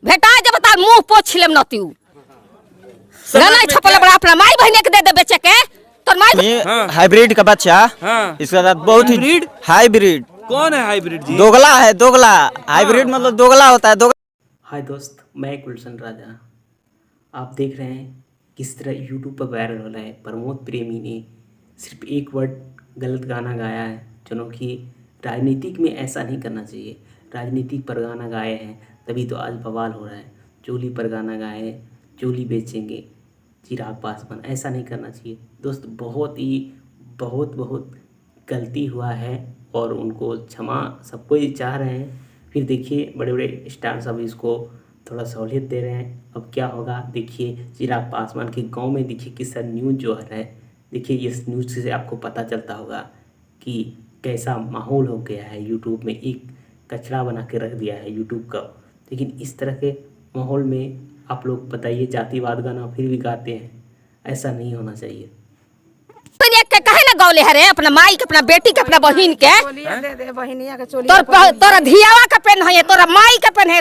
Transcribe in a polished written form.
भेटा जब तार मुंह पोछ लेम न तू नहीं छपल बड़ा अपना माई बहने के दे दे बेचे के तोर माई हाइब्रिड का बच्चा इसका दांत बहुत ही हाइब्रिड। कौन है हाइब्रिड जी? दोगला है, दोगला। हाइब्रिड मतलब दोगला होता है। हाय दोस्त, मैं गुलशन राजा। आप देख रहे हैं किस तरह यूट्यूब पर वायरल हो रहा है। प्रमोद प्रेमी ने सिर्फ एक वर्ड गलत गाना गाया है, जो कि राजनीतिक में ऐसा नहीं करना चाहिए। राजनीतिक पर गाना गाए हैं तभी तो आज बवाल हो रहा है। चोली पर गाना गाए, चोली बेचेंगे, चिराग पासवान, ऐसा नहीं करना चाहिए दोस्त। बहुत गलती हुआ है और उनको क्षमा सब कोई चाह रहे हैं। फिर देखिए बड़े बड़े स्टार सब इसको थोड़ा सहूलियत दे रहे हैं। अब क्या होगा देखिए। चिराग पासवान के गांव में देखिए किस न्यूज़ जो है, देखिए इस न्यूज़ से आपको पता चलता होगा कि कैसा माहौल हो गया है। यूट्यूब में एक कचरा बना के रख दिया है यूट्यूब का। लेकिन इस तरह के माहौल में आप लोग बताइए, जातिवाद गाना फिर भी गाते हैं, ऐसा नहीं होना चाहिए। के कहे ना गौले हरे अपना माई के, अपना बेटी के, अपना बहिन के, दे दे बहिनिया के चोली तोरा धियावा का पेन है, तोरा माई के पेन है।